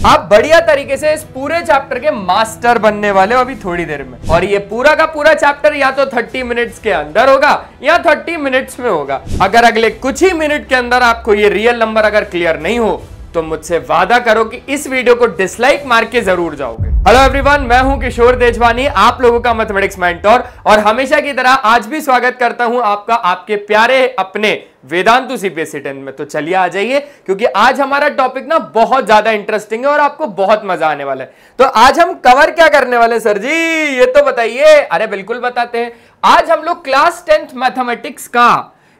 आप बढ़िया तरीके से इस पूरे चैप्टर के मास्टर बनने वाले हो अभी थोड़ी देर में। और ये पूरा का पूरा चैप्टर या तो 30 मिनट्स के अंदर होगा या 30 मिनट्स में होगा। अगर अगले कुछ ही मिनट के अंदर आपको ये रियल नंबर अगर क्लियर नहीं हो तो मुझसे वादा करो कि इस वीडियो को डिसलाइक मार के जरूर जाओगे। हेलो एवरीवन, मैं हूं किशोर तेजवानी, आप लोगों का मैथमेटिक्स मेंटर, और हमेशा की तरह आज भी स्वागत करता हूं आपका आपके प्यारे अपने वेदांतु सीपीएससी 10 में। तो चलिए आ जाइए, क्योंकि आज हमारा टॉपिक ना बहुत ज्यादा इंटरेस्टिंग है और आपको बहुत मजा आने वाला है। तो आज हम कवर क्या करने वाले सर जी, ये तो बताइए। अरे बिल्कुल बताते हैं। आज हम लोग क्लास 10th मैथमेटिक्स का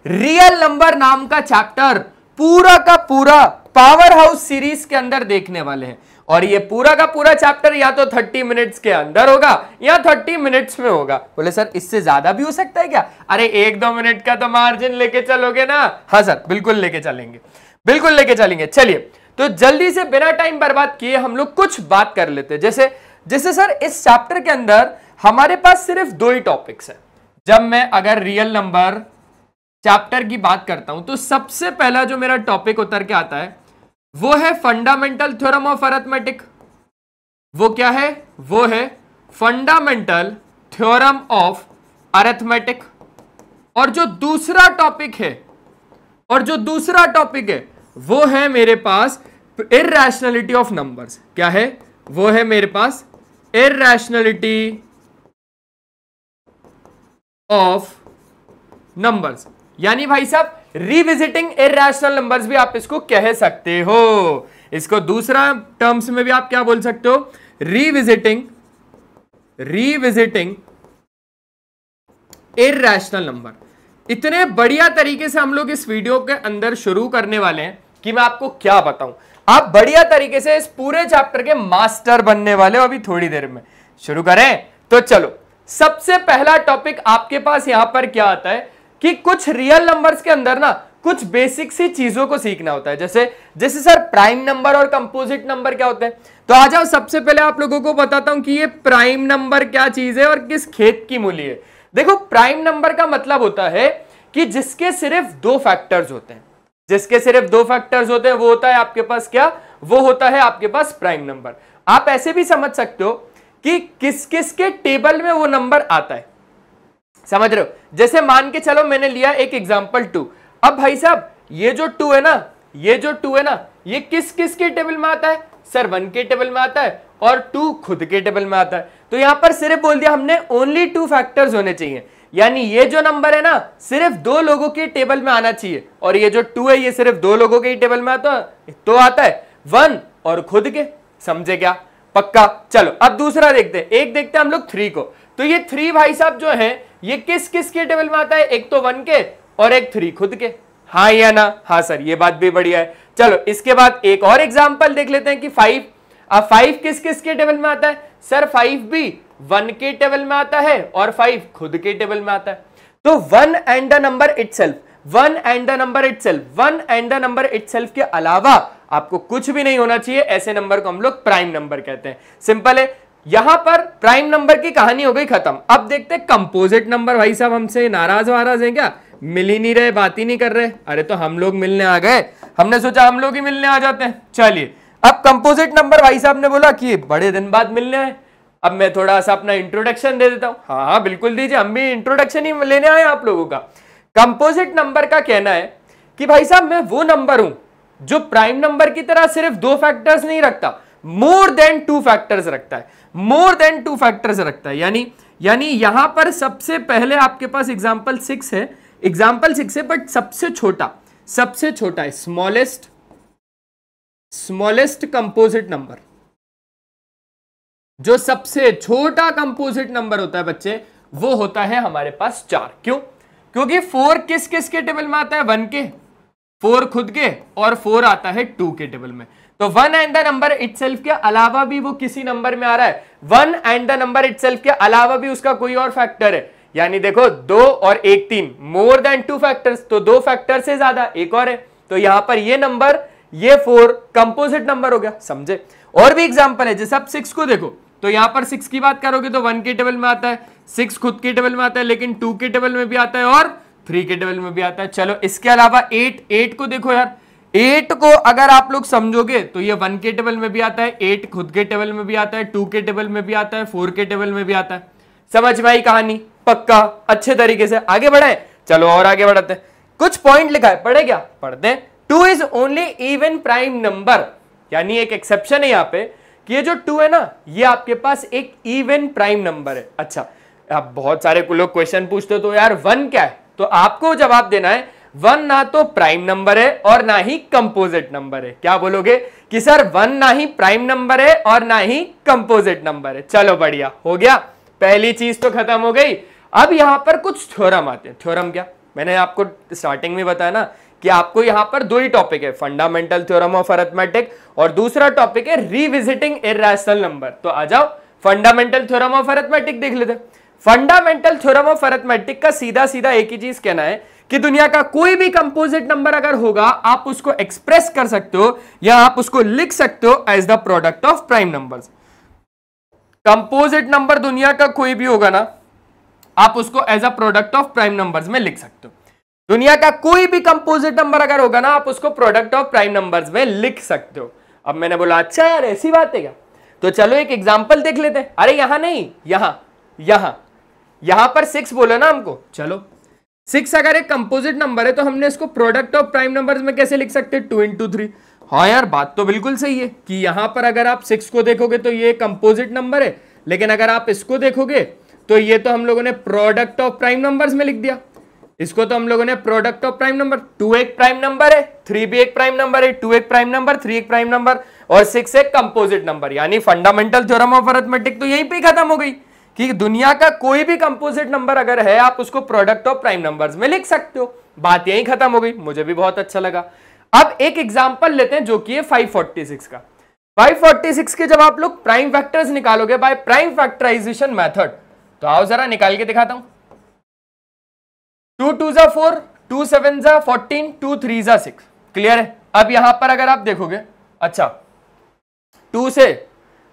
रियल नंबर नाम का चैप्टर पूरा का पूरा पावर हाउस सीरीज के अंदर देखने वाले हैं। और ये पूरा का पूरा चैप्टर या तो 30 मिनट्स के अंदर होगा या 30 मिनट्स में होगा। बोले सर इससे ज्यादा भी हो सकता है क्या? अरे 1-2 मिनट का तो मार्जिन लेके चलोगे ना? हाँ सर, बिल्कुल लेके चलेंगे, बिल्कुल लेके चलेंगे। चलिए तो जल्दी से बिना टाइम बर्बाद किए हम लोग कुछ बात कर लेते हैं। जैसे सर इस चैप्टर के अंदर हमारे पास सिर्फ 2 ही टॉपिक्स है। जब मैं अगर रियल नंबर चैप्टर की बात करता हूं तो सबसे पहला जो मेरा टॉपिक उतर के आता है वो है फंडामेंटल थ्योरम ऑफ अरिथमेटिक। वो क्या है? वो है फंडामेंटल थ्योरम ऑफ अरिथमेटिक। और जो दूसरा टॉपिक है वो है मेरे पास इररेशनैलिटी ऑफ नंबर्स। क्या है? वो है मेरे पास इररेशनैलिटी ऑफ नंबर्स, यानी भाई साहब रिविजिटिंग इररेशनल नंबर्स भी आप इसको कह सकते हो। इसको दूसरा टर्म्स में भी आप क्या बोल सकते हो? Revisiting irrational number. इतने बढ़िया तरीके से हम लोग इस वीडियो के अंदर शुरू करने वाले हैं कि मैं आपको क्या बताऊं। आप बढ़िया तरीके से इस पूरे चैप्टर के मास्टर बनने वाले हो अभी थोड़ी देर में। शुरू करें तो चलो। सबसे पहला टॉपिक आपके पास यहां पर क्या आता है कि कुछ रियल नंबर्स के अंदर ना कुछ बेसिक सी चीजों को सीखना होता है। जैसे सर प्राइम नंबर और कंपोजिट नंबर क्या होते हैं। तो आ जाओ, सबसे पहले आप लोगों को बताता हूं कि ये प्राइम नंबर क्या चीज है और किस खेत की मूली है। देखो, प्राइम नंबर का मतलब होता है कि जिसके सिर्फ 2 फैक्टर्स होते हैं। जिसके सिर्फ 2 फैक्टर्स होते हैं वो होता है आपके पास क्या? वो होता है आपके पास प्राइम नंबर। आप ऐसे भी समझ सकते हो कि किस किस के टेबल में वो नंबर आता है। समझ रहे हो? जैसे मान के चलो मैंने लिया एक एग्जांपल 2। अब भाई साहब ये जो 2 है ना, ये किस किस के टेबल में आता है? सर 1 के टेबल में आता है और 2 खुद के टेबल में आता है। तो यहां पर सिर्फ बोल दिया हमने ओनली 2 फैक्टर्स होने चाहिए, यानी ये जो नंबर है ना सिर्फ 2 लोगों के टेबल में आना चाहिए। और ये जो 2 है ये सिर्फ 2 लोगों के टेबल में आता है 1 और खुद के। समझे क्या? पक्का। चलो अब दूसरा देखते हैं। एक देखते हैं हम लोग 3 को। तो ये 3 भाई साहब जो है ये किस किस के टेबल में आता है? एक तो 1 के और एक 3 खुद के। हाँ या ना? हाँ सर, ये बात भी बढ़िया है। चलो इसके बाद एक और एग्जांपल देख लेते हैं कि 5। अब 5 किस किस के टेबल में आता है? सर 5 भी 1 के टेबल में आता है और 5 खुद के टेबल में आता है। तो 1 एंड द नंबर इटसेल्फ के अलावा आपको कुछ भी नहीं होना चाहिए। ऐसे नंबर को हम लोग प्राइम नंबर कहते हैं। सिंपल है। यहां पर प्राइम नंबर की कहानी हो गई खत्म। अब देखते हैं कंपोजिट नंबर। भाई साहब हमसे नाराज हैं क्या? मिल ही नहीं रहे, बात ही नहीं कर रहे। अरे तो हम लोग मिलने आ गए, हमने सोचा हम लोग ही मिलने आ जाते हैं। चलिए अब कंपोजिट नंबर, भाई साहब ने बोला कि बड़े दिन बाद मिलने आए। अब मैं थोड़ा सा अपना इंट्रोडक्शन दे देता हूं। हाँ बिल्कुल दीजिए, हम भी इंट्रोडक्शन ही लेने आए आप लोगों का। कंपोजिट नंबर का कहना है कि भाई साहब मैं वो नंबर हूं जो प्राइम नंबर की तरह सिर्फ 2 फैक्टर्स नहीं रखता, मोर देन 2 फैक्टर्स रखता है। यानी यहां पर सबसे पहले आपके पास एग्जांपल 6 है, बट सबसे छोटा है स्मॉलेस्ट कंपोजिट नंबर। जो सबसे छोटा कंपोजिट नंबर होता है बच्चे, वो होता है हमारे पास 4। क्यों? क्योंकि 4 किस किस के टेबल में आता है? 1 के, 4 खुद के और 4 आता है 2 के टेबल में। तो 1 एंड द नंबर इटसेल्फ के अलावा भी वो किसी नंबर में आ रहा है। 1 एंड द नंबर इटसेल्फ के अलावा भी उसका कोई और फैक्टर है। यानी देखो 2 और 1 3, मोर देन 2 फैक्टर्स, तो 2 फैक्टर से ज्यादा एक और है। तो यहां पर ये नंबर, ये 4 कंपोजिट नंबर हो गया। समझे? और भी एग्जांपल है। जैसे आप 6 को देखो तो यहां पर 6 की बात करोगे तो 1 के टेबल में आता है, 6 खुद के टेबल में आता है, लेकिन 2 के टेबल में भी आता है और 3 के टेबल में भी आता है। चलो इसके अलावा 8 को देखो यार, 8 को अगर आप लोग समझोगे तो ये 1 के टेबल में भी आता है, 8 खुद के टेबल में भी आता है, 2 के टेबल में भी आता है, 4 के टेबल में भी आता है। समझ में आई कहानी? पक्का अच्छे तरीके से आगे बढ़ाए। चलो और आगे बढ़ाते हैं। कुछ पॉइंट लिखा है, पढ़े क्या? पढ़ते हैं। 2 is only even prime number, यानी एक एक्सेप्शन है यहाँ पे कि ये जो 2 है ना, ये आपके पास एक इवन प्राइम नंबर है। अच्छा, अब बहुत सारे लोग क्वेश्चन पूछते हो तो यार 1 क्या है, तो आपको जवाब देना है 1 ना तो प्राइम नंबर है और ना ही कंपोजिट नंबर है। क्या बोलोगे कि सर 1 ना ही प्राइम नंबर है और ना ही कंपोजिट नंबर है। चलो बढ़िया हो गया, पहली चीज तो खत्म हो गई। अब यहां पर कुछ थ्योरम आते हैं। थ्योरम क्या? मैंने आपको स्टार्टिंग में बताया ना कि आपको यहां पर दो ही टॉपिक है, फंडामेंटल थ्योरम ऑफ अरिथमेटिक और दूसरा टॉपिक है रिविजिटिंग इरैशनल नंबर। तो आ जाओ फंडामेंटल थ्योरम ऑफ अरिथमेटिक देख लेते हैं। फंडामेंटल थ्योरम ऑफ अरिथमेटिक का सीधा सीधा एक ही चीज कहना है कि दुनिया का कोई भी कंपोजिट नंबर अगर होगा आप उसको एक्सप्रेस कर सकते हो या आप उसको लिख सकते हो as the product of prime numbers. Composite number दुनिया का कोई भी होगा ना, आप उसको as a product of prime numbers में लिख सकते हो। दुनिया का कोई भी कंपोजिट नंबर अगर होगा ना, आप उसको प्रोडक्ट ऑफ प्राइम नंबर्स में लिख सकते हो। अब मैंने बोला अच्छा यार ऐसी बात है क्या, तो चलो एक एग्जांपल देख लेते हैं। अरे यहां नहीं, यहां पर 6 बोला ना हमको। चलो 6 अगर एक कंपोजिट नंबर है तो हमने इसको प्रोडक्ट ऑफ प्राइम नंबर्स में कैसे लिख सकते हैं? 2 into 3। हाँ यार बात तो बिल्कुल सही है कि यहां पर अगर आप 6 को देखोगे तो ये कंपोजिट नंबर है, लेकिन अगर आप इसको देखोगे तो ये तो हम लोगों ने प्रोडक्ट ऑफ प्राइम नंबर्स में लिख दिया। इसको तो हम लोगों ने प्रोडक्ट ऑफ प्राइम नंबर, 2 एक प्राइम नंबर है, 3 भी एक प्राइम नंबर है, 2 एक प्राइम नंबर, 3 एक प्राइम नंबर और 6 एक कंपोजिट नंबर। यानी फंडामेंटल थ्योरम ऑफ अरिथमेटिक तो यहीं पे खत्म हो गई कि दुनिया का कोई भी कंपोजिट नंबर अगर है आप उसको प्रोडक्ट ऑफ प्राइम नंबर्स में लिख सकते हो। बात यहीं खत्म हो गई। मुझे भी बहुत अच्छा लगा। अब एक एग्जांपल लेते हैं जो कि है 546 का। 546 के जब आप लोग प्राइम फैक्टर्स निकालोगे बाय प्राइम फैक्टराइजेशन मेथड, तो आओ जरा निकाल के दिखाता हूं। 2 2 जा 4, 2 7 जा 14, 2 3 जा 6। क्लियर है? अब यहां पर अगर आप देखोगे, अच्छा 2 से,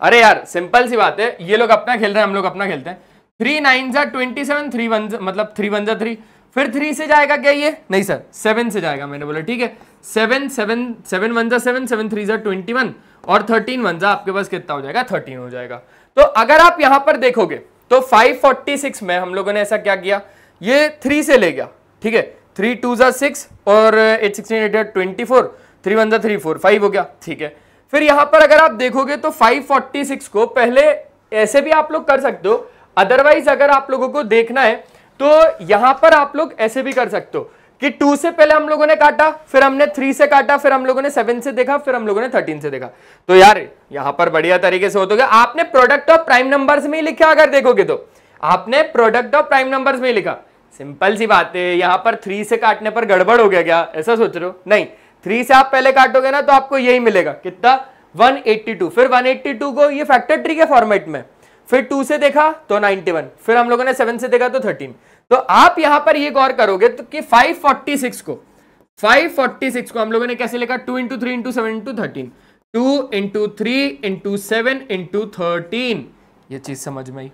अरे यार सिंपल सी बात है, ये लोग अपना खेल रहे हैं, हम लोग अपना खेलते हैं। 3 9 जा 27, 3 1 मतलब 3 1 जा 3, फिर 3 से जाएगा क्या ये? नहीं सर 7 से जाएगा। मैंने बोला ठीक है, 7 7 7 1 जा 7, 7 3 जा 21 और 13 1 जा आपके पास कितना हो जाएगा? 13 हो जाएगा। तो अगर आप यहां पर देखोगे तो 546 में हम लोगों ने ऐसा क्या किया, ये 3 से ले गया। ठीक है, 3 2 जा 6 और 8 16 8 24, 3 1 जा 3 4 5 हो गया। ठीक है, फिर यहां पर अगर आप देखोगे तो 546 को पहले ऐसे भी आप लोग कर सकते हो, अदरवाइज अगर आप लोगों को देखना है तो यहां पर आप लोग ऐसे भी कर सकते हो कि 2 से पहले हम लोगों ने काटा, फिर हमने 3 से काटा, फिर हम लोगों ने 7 से देखा, फिर हम लोगों ने 13 से देखा। तो यार यहां पर बढ़िया तरीके से हो तो गया। आपने प्रोडक्ट ऑफ प्राइम नंबर्स में ही लिखा, अगर देखोगे तो आपने प्रोडक्ट ऑफ प्राइम नंबर्स में ही लिखा। सिंपल सी बात है, यहां पर 3 से काटने पर गड़बड़ हो गया क्या, ऐसा सोच रहे हो? नहीं, 3 से आप पहले काटोगे ना तो आपको यही मिलेगा, कितना? 182। फिर 182 को ये फैक्टर ट्री के फॉर्मेट में, फिर 2 से देखा तो 91, फिर हम लोगों ने 7 से देखा तो 13। तो आप यहां पर ये गौर करोगे तो कि 546 को हम लोगों ने कैसे लिखा? 2 into 3 into 7 into 13, 2 into 3 into 7 into 13। ये चीज समझ में आई?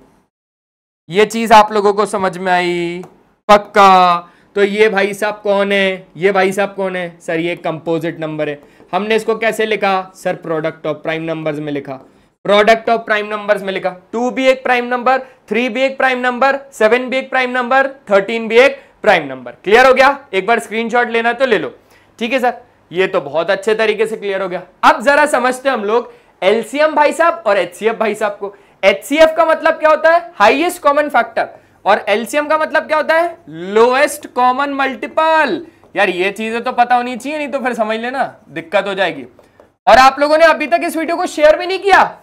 ये चीज आप लोगों को समझ में आई? पक्का? तो ये भाई साहब कौन है? ये भाई साहब कौन है? सर ये कंपोजिट नंबर है। हमने इसको कैसे लिखा? Sir product of prime numbers में लिखा। प्रोडक्ट ऑफ प्राइम नंबर्स में लिखा। 2 भी एक प्राइम नंबर, 3 भी एक प्राइम नंबर, 7 भी एक प्राइम नंबर, 13 भी एक प्राइम नंबर। क्लियर हो गया? एक बार स्क्रीनशॉट लेना तो ले लो। ठीक है सर, ये तो बहुत अच्छे तरीके से क्लियर हो गया। अब जरा समझते हम लोग एलसीएम भाई साहब और एचसीएफ भाई साहब को। एचसीएफ का मतलब क्या होता है? हाईएस्ट कॉमन फैक्टर, और एलसीएम का मतलब क्या होता है? Lowest common multiple. यार ये चीजें तो पता होनी चाहिए, नहीं तो फिर समझ लेना दिक्कत हो जाएगी। और आप लोगों ने अभी तक इस वीडियो को शेयर भी नहीं किया,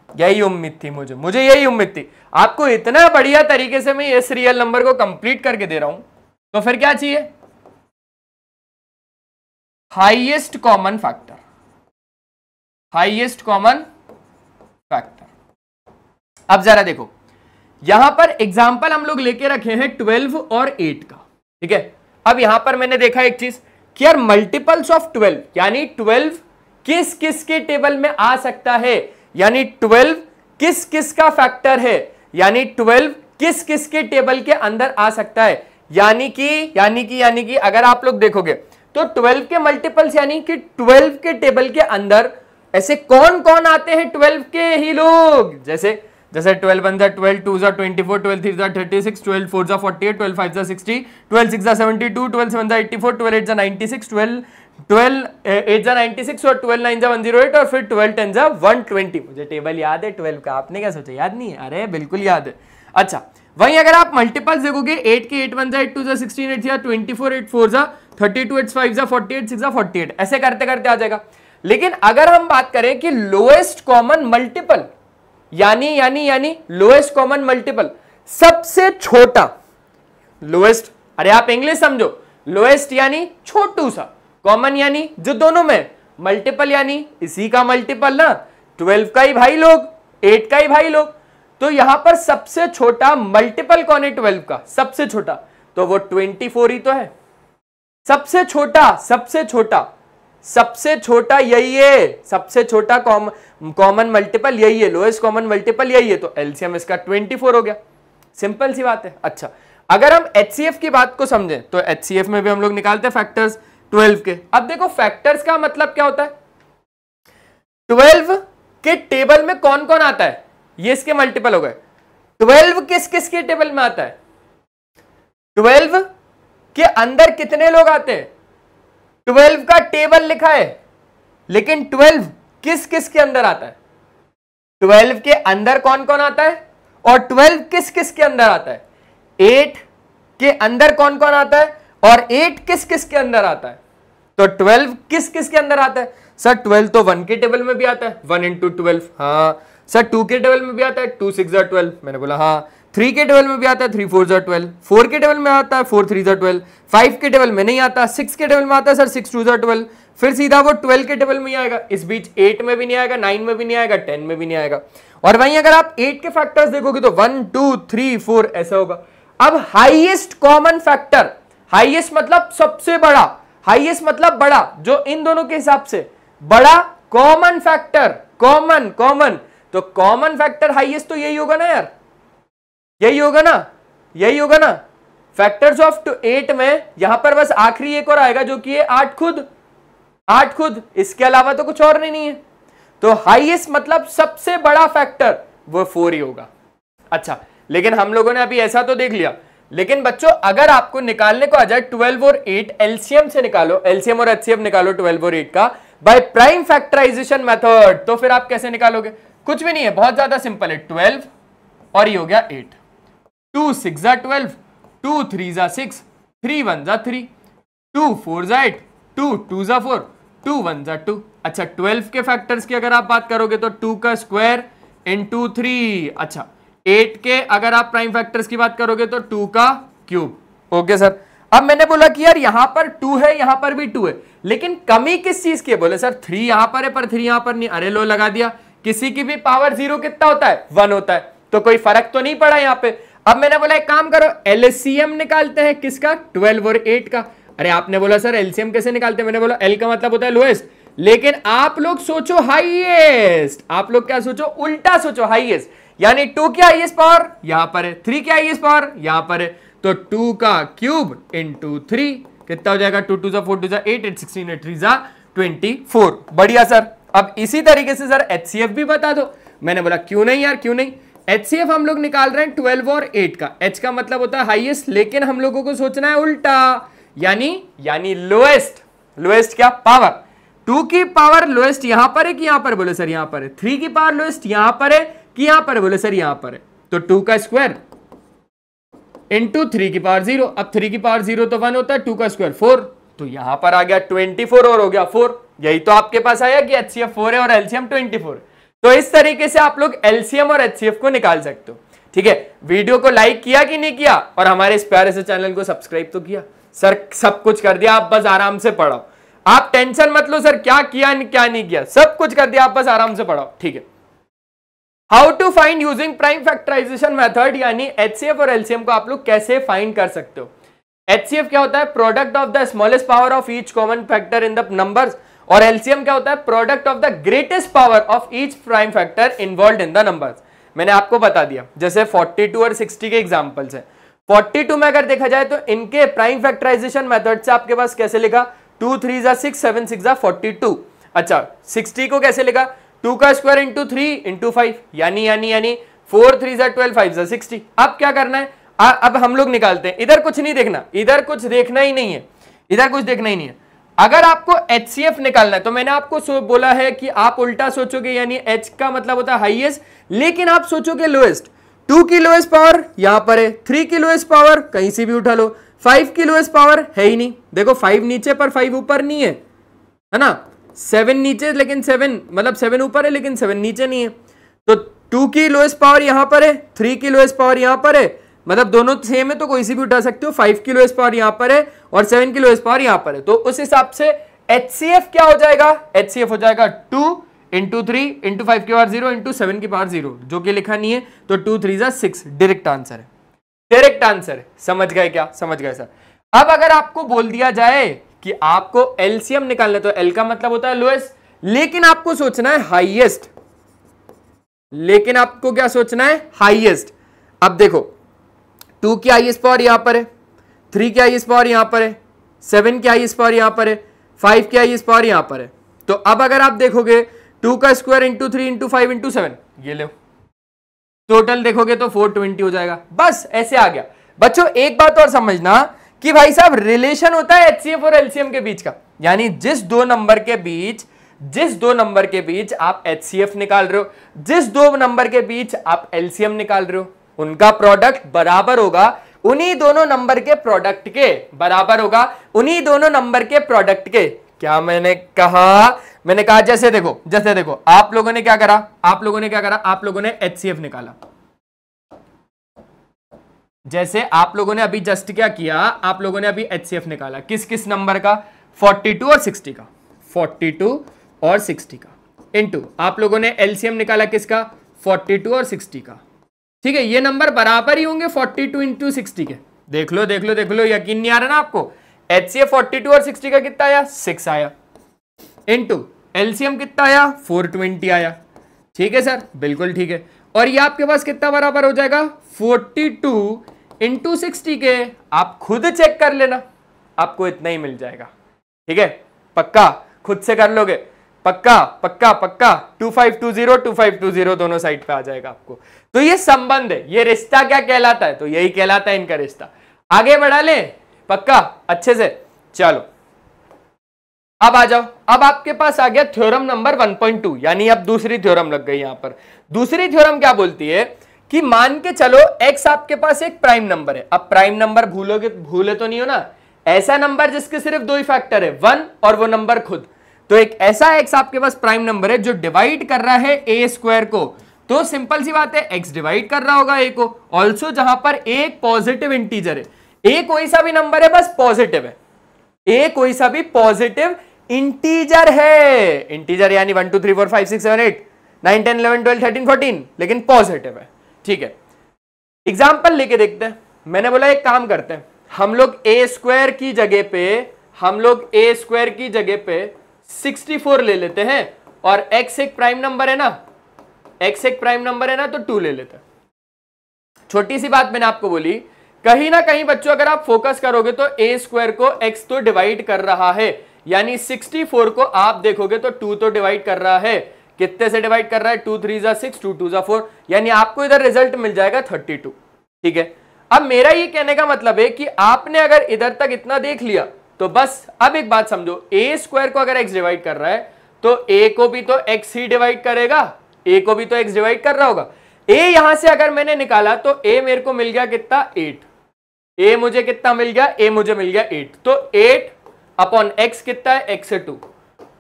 यही उम्मीद थी मुझे यही उम्मीद थी। आपको इतना बढ़िया तरीके से मैं इस रियल नंबर को कंप्लीट करके दे रहा हूं, तो फिर क्या चाहिए? Highest common factor, highest common factor. अब जरा देखो, यहां पर एग्जांपल हम लोग लेके रखे हैं 12 और 8 का। ठीक है, अब यहां पर मैंने देखा एक चीज कि यार मल्टीपल्स ऑफ 12, यानी 12 किस किस के टेबल में आ सकता है, यानी 12 किस किस का फैक्टर है, यानी 12 किस किस के टेबल के अंदर आ सकता है। यानी कि अगर आप लोग देखोगे तो 12 के मल्टीपल्स यानी कि 12 के टेबल के अंदर ऐसे कौन कौन आते हैं 12 के ही लोग, जैसे 12 1 जा 12, 2 जा 24, 12 3 जा 36, 12 4 जा 48, 12 5 जा 60, 12 6 जा 72, 12 7 जा 84, 12 8 जा 96, 12 8 जा 96 और 12 9 जा 108 और फिर 12 10 जा 120। मुझे टेबल याद है 12 का, आपने क्या सोचा याद नहीं है? अरे बिल्कुल याद है। अच्छा, वहीं अगर आप मल्टीपल्स देखोगे 8 के 8 1 जा 8 2 जा 16, 8 जा 24, 8 4 जा 32, 8 5 जा 48, 6 जा 48, ऐसे करते करते आ जाएगा। लेकिन अगर हम बात करें कि लोएस्ट कॉमन मल्टीपल यानी लोएस्ट कॉमन मल्टीपल, सबसे छोटा लोएस्ट, अरे आप इंग्लिश समझो, लोएस्ट यानी छोटू सा, कॉमन यानी जो दोनों में, मल्टीपल यानी इसी का मल्टीपल ना, 12 का ही भाई लोग, 8 का ही भाई लोग। तो यहां पर सबसे छोटा मल्टीपल कौन है 12 का? सबसे छोटा तो वो 24 ही तो है। सबसे छोटा यही है, सबसे छोटा कॉमन मल्टीपल यही है, लोएस्ट कॉमन मल्टीपल यही है, तो एलसीएम इसका 24 हो गया। सिंपल सी बात है। अच्छा, अगर हम एचसीएफ की बात को समझें तो एचसीएफ में भी हम लोग निकालते हैं फैक्टर्स 12 के। अब देखो फैक्टर्स का मतलब क्या होता है, 12 के टेबल में कौन कौन आता है, ये इसके मल्टीपल हो गए। 12 किस किस के टेबल में आता है, 12 के अंदर कितने लोग आते हैं, 12 का टेबल लिखा है, लेकिन 12 किस किस के अंदर आता है, 12 के अंदर कौन कौन आता है और 12 किस किस के अंदर आता है, 8 के अंदर कौन कौन आता है और 8 किस किस के अंदर आता है। तो 12 किस किस के अंदर आता है? सर 12 तो 1 के टेबल में भी आता है, 1 into 12। हाँ सर 2 के टेबल में भी आता है, 2 6 जा 12। मैंने बोला हाँ। 3 के टेबल में भी आता है, 3 4 जा 12। 4 के टेबल में आता है, 4 3 जा 12। 5 के टेबल में नहीं आता, 6 के टेबल में आता है सर 6 2 जा 12। फिर सीधा वो 12 के टेबल में ही आएगा, इस बीच 8 में भी नहीं आएगा, 9 में भी नहीं आएगा, 10 में भी नहीं आएगा। और वहीं अगर आप 8 के फैक्टर्स देखोगे तो 1 2 3 4 ऐसा होगा। अब हाईएस्ट कॉमन फैक्टर, हाईएस्ट मतलब सबसे बड़ा, हाईएस्ट मतलब बड़ा, जो इन दोनों के हिसाब से बड़ा कॉमन फैक्टर, कॉमन तो कॉमन फैक्टर हाईएस्ट तो यही होगा ना यार, यही होगा ना। फैक्टर्स ऑफ 8 में यहां पर बस आखिरी एक और आएगा जो कि 8 खुद, इसके अलावा तो कुछ और नहीं है। तो हाईएस्ट मतलब सबसे बड़ा फैक्टर वो 4 ही होगा। अच्छा, लेकिन हम लोगों ने अभी ऐसा तो देख लिया, लेकिन बच्चों अगर आपको निकालने को आ जाए 12 और 8 एलसीएम से निकालो, एलसीएम और एचसीएफ निकालो 12 और 8 का बाय प्राइम फैक्टराइजेशन मेथड, तो फिर आप कैसे निकालोगे? कुछ भी नहीं है, बहुत ज्यादा सिंपल है। 12 और ये हो गया 8, 2 6 जा 12, 2 3 जा 6, 3 1 जा 3, 2 4 जा 8, 2 2 जा 4, 2 1 जा 2। अच्छा, 12 के फैक्टर्स की अगर आप बात करोगे तो 2 का स्क्वायर इंटू 3। अच्छा, 8 के अगर आप प्राइम फैक्टर्स की बात करोगे तो 2 का क्यूब। ओके सर, अब मैंने बोला कि यार यहां पर 2 है, यहां पर भी 2 है, लेकिन कमी किस चीज की है? बोले सर 3 यहां पर है पर 3 यहां पर नहीं। अरे लो लगा दिया, किसी की भी पावर 0 कितना होता है? 1 होता है, तो कोई फर्क तो नहीं पड़ा यहां पे। अब मैंने बोला एक काम करो, एलसीएम निकालते हैं किसका? 12 और 8 का। अरे आपने बोला सर एलसीएम कैसे निकालते हैं? मैंने बोला एल का मतलब होता है लोएस्ट, लेकिन आप लोग सोचो हाईएस्ट, आप लोग क्या सोचो? उल्टा सोचो, हाईएस्ट यानी 2 की हाईएस्ट पावर यहां पर है, 3 की हाईएस्ट पावर यहां पर है, तो 2 का क्यूब इंटू 3 कितना हो जाएगा? 2 2 जा 4 2 जा 8 8 16 8 3 जा 24। बढ़िया सर। अब इसी तरीके से सर एचसीएफ भी बता दो। मैंने बोला क्यों नहीं यार, क्यों नहीं। एचसीएफ हम लोग निकाल रहे हैं 12 और 8 का, एच का मतलब होता है हाईएस्ट, लेकिन हम लोगों को सोचना है उल्टा, यानी लोएस्ट क्या? पावर। 2 की पावर लोएस्ट यहां पर है कि यहां पर? बोले सर यहां पर है। 3 की पावर लोएस्ट यहां पर है कि यहां पर? बोले सर यहां पर है। तो 2 का स्क्वायर इंटू 3 की पावर 0। अब 3 की पावर 0 तो 1 होता है, 2 का स्क्वायर 4, तो यहां पर आ गया 24 और हो गया 4। यही तो आपके पास आया कि एचसीएफ 4 है और एलसीएम 24। तो इस तरीके से आप लोग एलसीएम और एचसीएफ को निकाल सकते हो। ठीक है, वीडियो को लाइक किया कि नहीं किया, और हमारे इस प्यारे से चैनल को सब्सक्राइब तो किया? सर सब कुछ कर दिया, आप बस आराम से पढ़ो, आप टेंशन मत लो सर क्या किया क्या नहीं किया, सब कुछ कर दिया, आप बस आराम से पढ़ो। ठीक है, how to find using prime factorization method, यानी एचसीएफ और एलसीएम को आप लोग कैसे फाइंड कर सकते हो। एचसीएफ क्या होता है? Product of the smallest power of each common factor in the numbers, और एलसीएम क्या होता है? Product of the greatest power of each prime factor involved in the numbers. मैंने आपको बता दिया, जैसे 42 और 60 के एग्जांपल्स हैं। 42 में अगर देखा जाए तो इनके प्राइम फैक्टराइजेशन मेथड से आपके पास कैसे लिखा? 2 3 जा 6, 7 6 जा 42। अच्छा 60 को कैसे लिखा, 2 का स्क्वायर इंटू 3 इंटू 5, यानी 4 3 जा 12, 5 जा 60। अब क्या करना है, अब हम लोग निकालते हैं। इधर कुछ नहीं देखना, इधर कुछ देखना ही नहीं है, इधर कुछ देखना ही नहीं है। अगर आपको HCF निकालना है तो मैंने आपको बोला है कि आप उल्टा सोचोगे, यानी H का मतलब होता है हाईएस्ट, लेकिन आप सोचोगे लोएस्ट। 2 की लोएस्ट पावर यहां पर है, 3 की लोएस्ट पावर कहीं से भी उठा लो, 5 की लोएस्ट पावर है ही नहीं। देखो 5 नीचे पर 5 ऊपर नहीं है ना, 7 नीचे लेकिन 7 मतलब 7 ऊपर है लेकिन 7 नीचे नहीं है। तो 2 की लोएस्ट पावर यहां पर है, 3 की लोएस्ट पावर यहां पर है, मतलब दोनों सेम है तो कोई सी भी उठा सकते हो। 5 की लोएस्ट पावर यहां पर है और 7 की लोएस्ट पावर यहां पर है। तो उस हिसाब से HCF क्या हो जाएगा, HCF हो जाएगा 2 इंटू 3 इंटू 5 की पावर 0 इंटू 7 की पावर 0, जो कि लिखा नहीं है। तो 2 3 जा 6, डायरेक्ट आंसर है, डायरेक्ट आंसर है। समझ गए क्या, समझ गए सर। अब अगर आपको बोल दिया जाए कि आपको LCM निकालना है, तो L का मतलब होता है लोएस्ट, लेकिन आपको सोचना है हाईएस्ट, लेकिन आपको क्या सोचना है, हाईएस्ट। अब देखो 2 की हाईएस्ट पावर यहां पर है, 3 की हाईएस्ट पावर यहां पर है, 7 की हाईएस्ट पावर यहां पर है, 5 की हाईएस्ट पावर यहां पर है। तो अब अगर आप देखोगे 2 का स्क्वायर इंटू 3 इंटू 5 इंटू 7, ये लो टोटल देखोगे तो 420 हो जाएगा। बस ऐसे आ गया। बच्चों एक बात और समझना कि भाई साहब रिलेशन होता है HCF और LCM के बीच का, यानी जिस दो नंबर के बीच आप HCF निकाल रहे हो, जिस दो नंबर के बीच आप LCM निकाल रहे हो, उनका प्रोडक्ट बराबर होगा उन्हीं दोनों नंबर के प्रोडक्ट के, बराबर होगा उन्हीं दोनों नंबर के प्रोडक्ट के। क्या मैंने कहा जैसे देखो आप लोगों ने क्या करा, आप लोगों ने HCF निकाला। जैसे आप लोगों ने अभी जस्ट क्या किया, आप लोगों ने अभी HCF निकाला किस किस नंबर का, 42 और 60 का, 42 और 60 का, इनटू आप लोगों ने LCM निकाला किसका, 42 और 60 का। ठीक है, ये नंबर बराबर ही होंगे 42 इंटू 60 के। देख लो यकीन नहीं आ रहा ना आपको। HCF 42 और 60 का कितना आया, 6 आया, इनटू LCM कितना आया, 420 आया। ठीक है सर, बिल्कुल ठीक है। और ये आपके पास कितना बराबर हो जाएगा, 42 इंटू 60 के। आप खुद चेक कर लेना, आपको इतना ही मिल जाएगा। ठीक है, पक्का खुद से कर लोगे, पक्का 2520 दोनों साइड पे आ जाएगा आपको। तो ये संबंध है, ये रिश्ता क्या कहलाता है, तो यही कहलाता है इनका रिश्ता। आगे बढ़ा ले पक्का अच्छे से। चलो अब आ जाओ, अब आपके पास आ गया थ्योरम नंबर 1.2, यानी अब दूसरी थ्योरम लग गई यहां पर। दूसरी थ्योरम क्या बोलती है कि मान के चलो x आपके पास एक प्राइम नंबर है। अब प्राइम नंबर भूले तो नहीं हो ना, ऐसा नंबर जिसके सिर्फ दो ही फैक्टर है, 1 और वो नंबर खुद। तो एक ऐसा x आपके पास प्राइम नंबर है जो डिवाइड कर रहा है a स्क्वायर को। तो सिंपल सी बात है, x डिवाइड कर रहा होगा a को। ऑल्सो जहां पर एक पॉजिटिव इंटीजर है, a कोई सा भी नंबर है बस पॉजिटिव है, a कोई सा भी पॉजिटिव इंटीजर है। इंटीजर यानी 1 2 3 4 5 6 7 8 9 10 11 12 13 14, लेकिन पॉजिटिव है। ठीक है, एग्जाम्पल लेके देखते हैं। मैंने बोला एक काम करते हैं, हम लोग a स्क्वायर की जगह पे 64 ले लेते हैं, और x एक प्राइम नंबर है ना, तो 2 ले लेते हैं। छोटी सी बात मैंने आपको बोली, कहीं ना कहीं बच्चों अगर आप फोकस करोगे तो a स्क्वायर को x तो डिवाइड कर रहा है, यानी 64 को आप देखोगे तो 2 तो डिवाइड कर रहा है। कितने से डिवाइड कर रहा है, 2 3 जा 6, 2 2 जा 4, यानी आपको इधर रिजल्ट मिल जाएगा 32। ठीक है, अब मेरा ये कहने का मतलब है कि आपने अगर इधर तक इतना देख लिया तो बस अब एक बात समझो, a स्क्वायर को अगर x डिवाइड कर रहा है तो a को भी तो x ही डिवाइड करेगा, a को भी तो x डिवाइड कर रहा होगा। a यहां से अगर मैंने निकाला तो a मेरे को मिल गया कितना, 8। a मुझे कितना मिल गया, a मुझे मिल गया 8। तो 8 अपॉन x कितना है, x से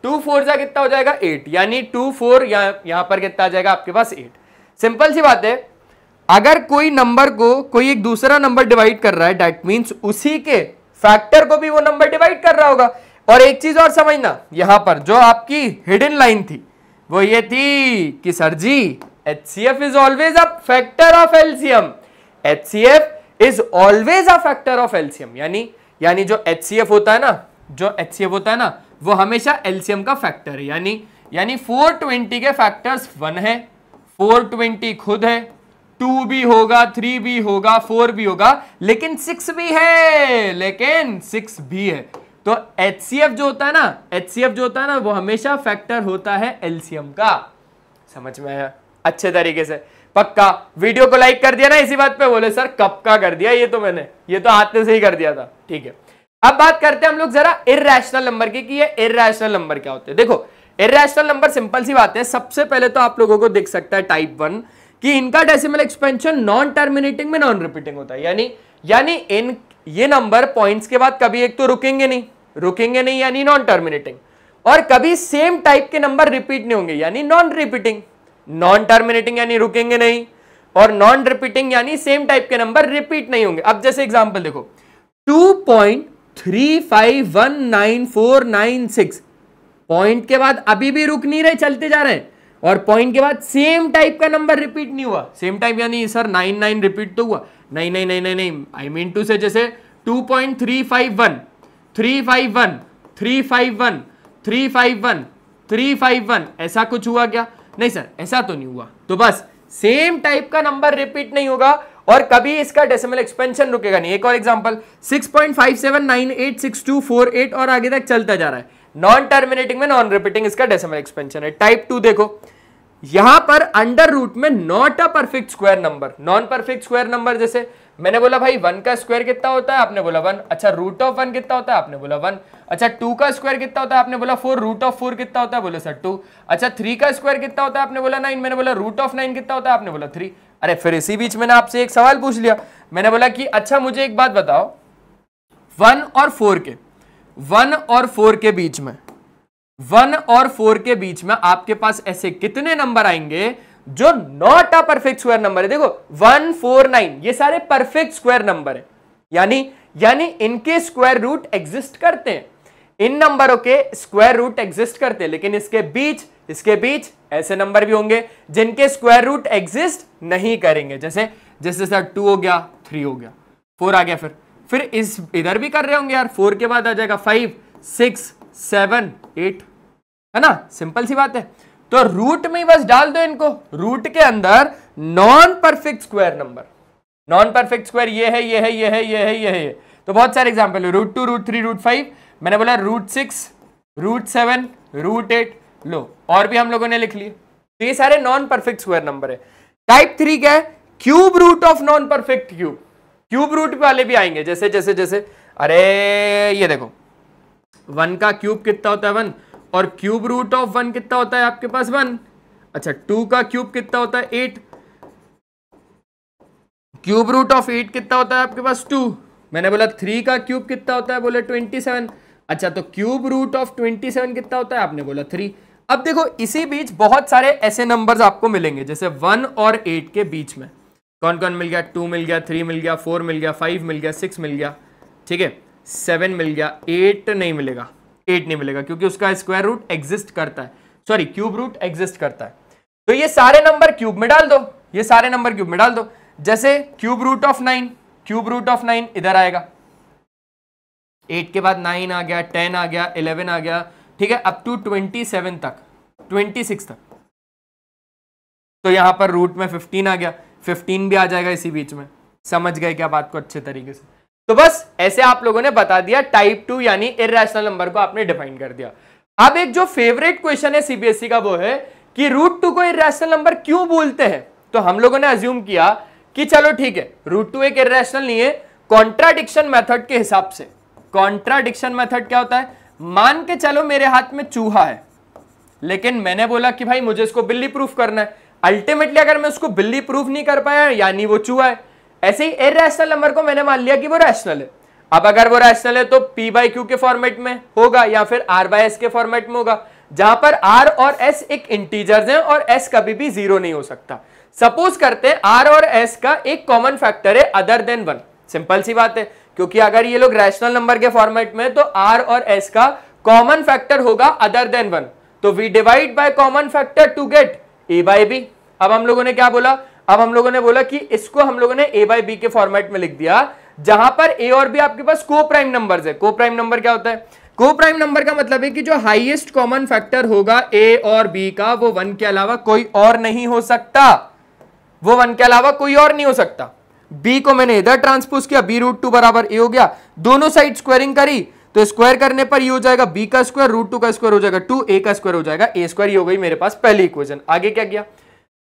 2 4 जा कितना हो जाएगा, 8, यानी 2 4 यहां पर कितना आ जाएगा आपके पास, 8। सिंपल सी बात है, अगर कोई नंबर को कोई एक दूसरा नंबर डिवाइड कर रहा है, दैट मींस उसी के फैक्टर को भी वो नंबर डिवाइड कर रहा होगा। और एक चीज और समझना, यहां पर जो आपकी हिडन लाइन थी वो ये थी कि sir ji HCF is always a factor of LCM, HCF is always a factor of LCM, यानी जो HCF होता है ना, वो हमेशा LCM का फैक्टर है। यानी 420 के फैक्टर्स 1 है, 420 खुद है, 2 भी होगा, 3 भी होगा, 4 भी होगा, लेकिन 6 भी है, तो HCF जो होता है ना, HCF जो होता है ना, वो हमेशा फैक्टर होता है एलसीएम का। समझ में आया अच्छे तरीके से? पक्का। वीडियो को लाइक कर दिया ना इसी बात पे? बोले सर कब का कर दिया, ये तो मैंने, ये तो हाथ से ही कर दिया था। ठीक है, अब बात करते हैं हम लोग जरा इर्रेशनल नंबर की, कि ये इर्रेशनल नंबर क्या होते हैं। देखो इर्रेशनल नंबर सिंपल सी बात है, सबसे पहले तो आप लोगों को दिख सकता है टाइप 1 कि इनका डेसिमल एक्सपेंशन नॉन टर्मिनेटिंग में नॉन रिपीटिंग होता है, यानी इन ये नंबर पॉइंट्स के बाद कभी एक तो रुकेंगे नहीं यानी नॉन टर्मिनेटिंग, और कभी सेम टाइप के नंबर रिपीट नहीं होंगे यानी नॉन रिपीटिंग। नॉन टर्मिनेटिंग यानी रुकेंगे नहीं, और नॉन रिपीटिंग यानी सेम टाइप के नंबर रिपीट नहीं होंगे। अब जैसे एग्जांपल देखो 2.351946 पॉइंट के बाद अभी भी रुक नहीं रहे, चलते जा रहे हैं, और पॉइंट के बाद सेम टाइप का नंबर रिपीट नहीं हुआ। सेम टाइप यानी सर 99 रिपीट तो हुआ, नहीं, आई मीन टू से जैसे 2.351 351 351 351 351 ऐसा कुछ हुआ क्या? नहीं सर ऐसा तो नहीं हुआ। तो बस सेम टाइप का नंबर रिपीट नहीं होगा और कभी इसका डेसिमल एक्सपेंशन रुकेगा नहीं। एक और एग्जांपल 6.57986248 और आगे तक चलता जा रहा है, नॉन टर्मिनेटिंग में नॉन रिपीटिंग इसका डेसिमल एक्सपेंशन है। टाइप 2 देखो, यहां पर अंडर रूट में not a perfect square number, non perfect square number, जैसे मैंने बोला भाई 1 का स्क्वायर कितना होता है, आपने बोला 1। अच्छा रूट ऑफ 1 कितना होता है, आपने बोला 1। अच्छा 2 का स्क्वायर कितना होता है, आपने बोला 4। रूट ऑफ 4 कितना होता है, बोले सर 2। अच्छा 3 का स्क्वायर कितना होता है, आपने बोला 9। मैंने बोला रूट ऑफ 9 कितना होता है, आपने बोला 3। अरे फिर इसी बीच मैंने आपसे एक सवाल पूछ लिया, मैंने बोला कि अच्छा मुझे एक बात बताओ, 1 और 4 के बीच में आपके पास ऐसे कितने नंबर आएंगे जो not a perfect square number है? देखो 149 ये सारे परफेक्ट स्क्वायर नंबर है, यानी इनके स्क्वायर रूट एग्जिस्ट करते हैं, इन नंबरों के स्क्वायर रूट एग्जिस्ट करते हैं, लेकिन इसके बीच ऐसे नंबर भी होंगे जिनके स्क्वायर रूट एग्जिस्ट नहीं करेंगे। जैसे सर 2 हो गया, 3 हो गया, 4 आ गया, फिर इस इधर भी कर रहे होंगे यार, 4 के बाद आ जाएगा 5 6 7 8, है ना? सिंपल सी बात है। तो रूट में ही बस डाल दो इनको, रूट के अंदर non perfect square number, non perfect square ये है। तो बहुत सारे एग्जांपल है, √2 √3 √5, मैंने बोला √6 √7 √8, लो और भी हम लोगों ने लिख लिए। तो ये सारे नॉन परफेक्ट स्क्वायर नंबर है। टाइप 3 क्या है? Cube root of non perfect cube root वाले भी आएंगे, जैसे अरे ये देखो 1 का क्यूब कितना होता है 1, और क्यूब रूट ऑफ 1 कितना होता है आपके पास 1। अच्छा 2 का क्यूब कितना होता है 8, क्यूब रूट ऑफ 8 कितना होता है आपके पास 2। मैंने बोला 3 का क्यूब कितना होता है, बोले 27। अच्छा तो क्यूब रूट ऑफ 27 कितना होता है, आपने बोला 3। अब देखो इसी बीच बहुत सारे ऐसे नंबर्स आपको मिलेंगे, जैसे 1 और 8 के बीच में कौन कौन मिल गया, 2 मिल गया, 3 मिल गया, 4 मिल गया, 5 मिल गया, 6 मिल गया, ठीक है, 7 मिल गया, 8 नहीं मिलेगा, 8 नहीं मिलेगा क्योंकि उसका स्क्वायर रूट एग्जिस्ट करता है, सॉरी क्यूब रूट एग्जिस्ट करता है। तो ये सारे नंबर क्यूब में डाल दो, ये सारे नंबर क्यूब में डाल दो। जैसे क्यूब रूट ऑफ 9 इधर आएगा, 8 के बाद 9 आ गया, 10 आ गया, 11 आ गया, ठीक है, अप टू 27 तक, 26 तक। तो यहां पर रूट में 15 आ गया, 15 भी आ जाएगा इसी बीच में। समझ गए क्या बात को अच्छे तरीके से? तो बस ऐसे आप लोगों ने बता दिया, टाइप 2 यानी इर्रेशनल नंबर को आपने डिफाइन कर दिया। अब एक जो फेवरेट क्वेश्चन है सीबीएसई का वो है कि √2 को इर्रेशनल नंबर क्यों बोलते हैं? तो हम लोगों ने अज्यूम किया कि चलो ठीक है, √2 एक इर्रेशनल नहीं है, कॉन्ट्राडिक्शन मेथड के हिसाब से। कॉन्ट्राडिक्शन मेथड क्या होता है? मान के चलो मेरे हाथ में चूहा है, लेकिन मैंने बोला कि भाई मुझे इसको बिल्ली प्रूफ करना है। अल्टीमेटली अगर मैं उसको बिल्ली प्रूफ नहीं कर पाया यानी वो चूहा है। ऐसे ही इर्रेशनल नंबर को मैंने मान लिया कि वो रैशनल है। अब अगर वो रैशनल है तो p/q के फॉर्मेट में होगा या फिर r/s के फॉर्मेट में होगा, जहां पर r और s एक इंटीजर्स हैं और s कभी भी 0 नहीं हो सकता। सपोज करते हैं r और s का एक कॉमन फैक्टर है अदर देन 1। सिंपल सी बात है, क्योंकि अगर ये लोग रैशनल नंबर के फॉर्मेट में तो r और s का कॉमन फैक्टर होगा अदर देन 1। तो we divide by common factor to get a/b। अब हम लोगों ने क्या बोला? अब हम लोगों ने बोला कि इसको हम लोगों ने a/b के फॉर्मेट में लिख दिया, जहां पर a और b आपके पास को प्राइम नंबर्स है। को प्राइम नंबर क्या होता है? को प्राइम नंबर का मतलब है कि जो हाईएस्ट कॉमन फैक्टर होगा a और b का, वो 1 के अलावा कोई और नहीं हो सकता, वो 1 के अलावा कोई और नहीं हो सकता। b को मैंने इधर ट्रांसपोज किया, b √2 बराबर a हो गया, दोनों साइड स्क्वायरिंग करी तो स्क्वायर करने पर ये हो जाएगा b का स्क्वायर, √2 का स्क्वायर हो जाएगा 2, a का स्क्वायर हो जाएगा a स्क्वायर। ये हो गई मेरे पास पहली इक्वेशन। आगे क्या किया,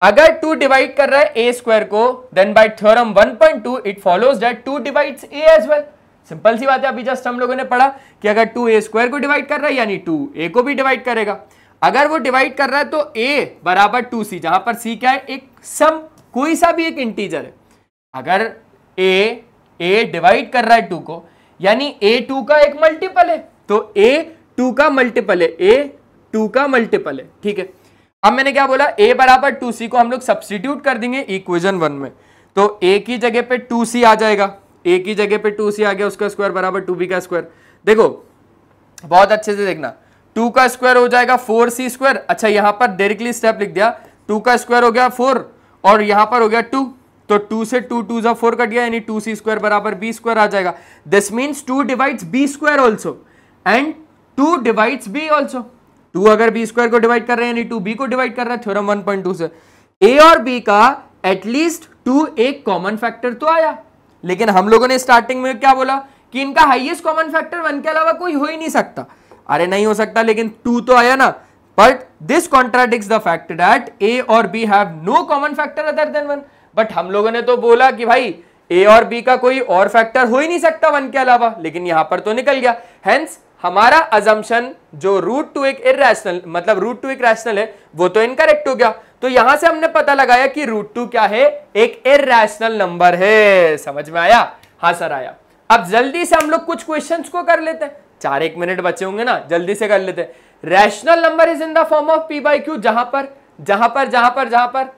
अगर 2 डिवाइड कर रहा है a स्क्वायर को, then by theorem 1.2 it follows that 2 divides a as well. Simple सी बात है, अभी जस्ट हम लोगों ने पढ़ा कि अगर 2 a स्क्वायर को डिवाइड कर रहा है यानी 2 a को भी डिवाइड करेगा। अगर वो डिवाइड कर रहा है तो a बराबर 2c, जहां पर c क्या है, एक सम, कोई सा भी एक इंटीजर है। अगर a डिवाइड कर रहा है 2 को यानी a 2 का एक मल्टीपल है, तो a 2 का मल्टीपल है, a 2 का मल्टीपल है। ठीक है, अब मैंने क्या बोला, a बराबर 2c को हम लोग सब्स्टिट्यूट कर देंगे इक्वेशन 1 में, तो a की जगह पे 2c आ जाएगा, a की जगह पे 2c आ गया, उसका स्क्वायर बराबर 2b का स्क्वायर। देखो बहुत अच्छे से देखना, 2 का स्क्वायर हो जाएगा 4c स्क्वायर। अच्छा यहां पर डायरेक्टली स्टेप लिख दिया, 2 का स्क्वायर हो गया 4 और यहां पर हो गया 2, तो 2 से 2 2 जा 4 कट गया, यानी 2c स्क्वायर बराबर b स्क्वायर आ जाएगा। This means 2 divides b square also and 2 divides b also. 2 अगर b स्क्वायर को डिवाइड कर रहे हैं यानी 2b को डिवाइड कर रहा है, थ्योरम 1.2 से। a और b का एटलीस्ट 2 एक कॉमन फैक्टर तो आया, लेकिन हम लोगों ने स्टार्टिंग में क्या बोला कि इनका हाईएस्ट कॉमन फैक्टर 1 के अलावा कोई हो ही नहीं सकता। अरे नहीं हो सकता, लेकिन 2 तो आया ना, but this contradicts the fact that a और b have no common factor other than 1। But हम लोगों ने तो बोला कि भाई a और b का कोई और फैक्टर हो ही नहीं सकता 1 के अलावा, लेकिन यहां पर तो निकल गया। हेंस हमारा अजम्पशन जो √2 एक इरैशनल, मतलब √2 एक रैशनल है, वो तो इनकरेक्ट हो गया। तो यहां से हमने पता लगाया कि √2 क्या है, एक इरैशनल नंबर है। समझ में आया? हाँ सर आया। अब जल्दी से हम लोग कुछ क्वेश्चंस को कर लेते हैं, 4-1 मिनट बचे होंगे ना, जल्दी से कर लेते हैं। Rational number is in the form of p by q, जहां पर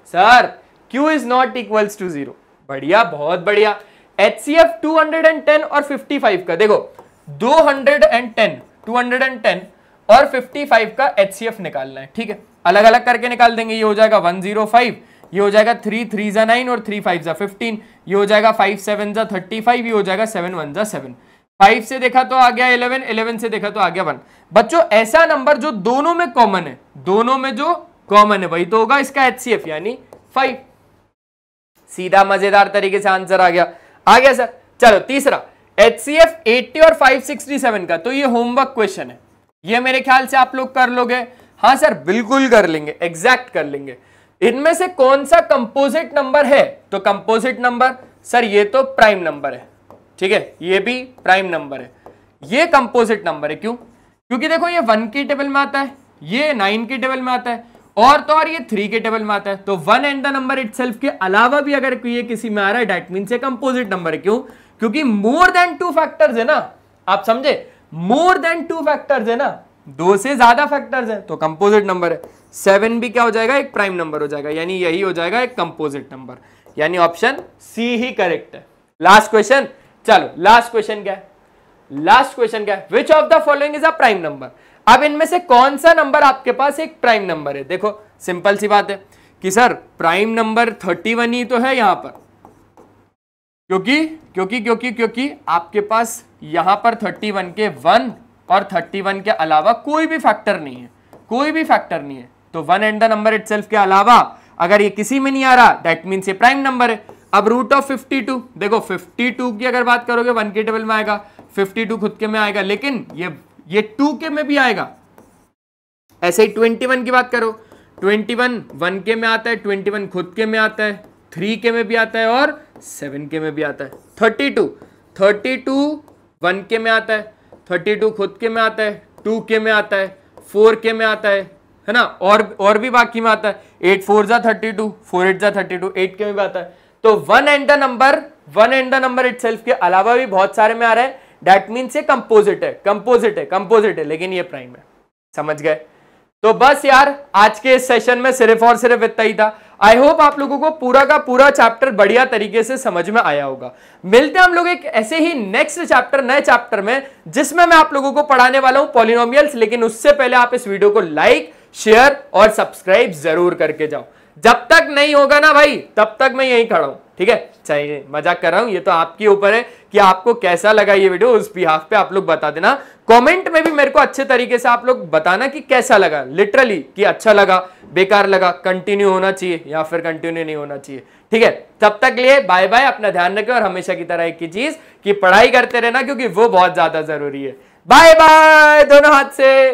sir q is not equals to 0। बढ़िया, बहुत बढ़िया। HCF 210 और 55 का, देखो 210 और 55 का HCF निकालना है। ठीक है, अलग अलग करके निकाल देंगे। ये हो जाएगा 105, ये हो जाएगा 3 3 जा 9 और 3 5 जा 15, ये हो जाएगा 5 7 जा 35, ये हो जाएगा 7 1 जा 7। 5 से देखा तो आ गया 11, 11 से देखा तो आ गया 1। बच्चों ऐसा नंबर जो दोनों में कॉमन है, दोनों में जो कॉमन है वही तो होगा इसका HCF, यानी 5। सीधा मजेदार तरीके से आंसर आ गया सर। चलो तीसरा, HCF 80 और 567 का, तो ये होमवर्क क्वेश्चन है, ये मेरे ख्याल से आप लोग कर लोगे। हाँ सर बिल्कुल कर लेंगे, एग्जैक्ट कर लेंगे। इनमें से कौन सा कंपोजिट नंबर है, तो कंपोजिट नंबर सर ये तो प्राइम नंबर है। ठीक है, ये भी प्राइम नंबर है, ये कंपोजिट नंबर है। क्यों? क्योंकि देखो ये 1 के टेबल में आता है, ये 9 के टेबल में आता है, और तो और ये 3 के टेबल में आता है। तो 1 एंड द नंबर इटसेल्फ के अलावा भी अगर ये किसी में आ रहा है, दैट मींस ये कंपोजिट नंबर है। क्यों? क्योंकि मोर देन 2 फैक्टर्स है ना, आप समझे, मोर देन 2 फैक्टर्स है ना, 2 से ज्यादा फैक्टर्स है, तो कंपोजिट नंबर है। 7 भी क्या हो जाएगा, एक प्राइम नंबर हो जाएगा, यानी यही हो जाएगा एक कंपोजिट नंबर, यानी ऑप्शन सी ही करेक्ट है। लास्ट क्वेश्चन, चलो लास्ट क्वेश्चन क्या है, लास्ट क्वेश्चन क्या है, which of the following is a prime number. अब इनमें से कौन सा नंबर आपके पास एक प्राइम नंबर है। देखो सिंपल सी बात है कि सर प्राइम नंबर 31 ही तो है यहां पर, क्योंकि आपके पास यहां पर 31 के 1 और 31 के अलावा कोई भी फैक्टर नहीं है, कोई भी फैक्टर नहीं है। तो 1 एंड द नंबर इटसेल्फ के अलावा अगर ये किसी में नहीं आ रहा, दैट मींस ये प्राइम नंबर है। अब रूट ऑफ 52, देखो 52 की अगर बात करोगे 1 के टेबल में आएगा, 52 खुद के में आएगा, लेकिन ये 2 के में भी आएगा। ऐसे ही 21 की बात करो, 21 1 के में आता है, 21 खुद के में आता है, 3 के में भी आता है और 7 के में भी आता है। 32 1 के में आता है, 32 खुद के में आता है, 2 के में आता है, 4 के में आता है ना, और भी बाकी में आता है। 8 4 जा 32, 4 8 जा 32, 8 के में भी आता है। तो 1 एंड द नंबर इटसेल्फ के अलावा भी बहुत सारे में आ रहा है, दैट मींस ये कंपोजिट है, लेकिन ये प्राइम है। समझ गए? तो बस यार आज के इस सेशन में सिर्फ और सिर्फ इतना ही था। आई होप आप लोगों को पूरा का पूरा चैप्टर बढ़िया तरीके से समझ में आया होगा। मिलते हैं हम लोग एक ऐसे ही नेक्स्ट चैप्टर, नए चैप्टर में, जिसमें मैं आप लोगों को पढ़ाने वाला हूं पॉलिनोमियल्स। लेकिन उससे पहले आप इस वीडियो को लाइक, शेयर और सब्सक्राइब जरूर करके जाओ। जब तक नहीं होगा ना भाई, तब तक मैं यहीं खड़ा हूं। ठीक है, चाहिए मजाक कर रहा हूं, ये तो आपके ऊपर है कि आपको कैसा लगा ये वीडियो। उस बिहाफ पे आप लोग बता देना, कमेंट में भी मेरे को अच्छे तरीके से आप लोग बताना कि कैसा लगा, लिटरली कि अच्छा लगा, बेकार लगा, कंटिन्यू होना चाहिए या फिर कंटिन्यू नहीं होना चाहिए। ठीक है, तब तक लिए बाय बाय, अपना ध्यान रखें और हमेशा की तरह एक ही चीज कि पढ़ाई करते रहना, क्योंकि वो बहुत ज्यादा जरूरी है। बाय बाय दोनों हाथ से।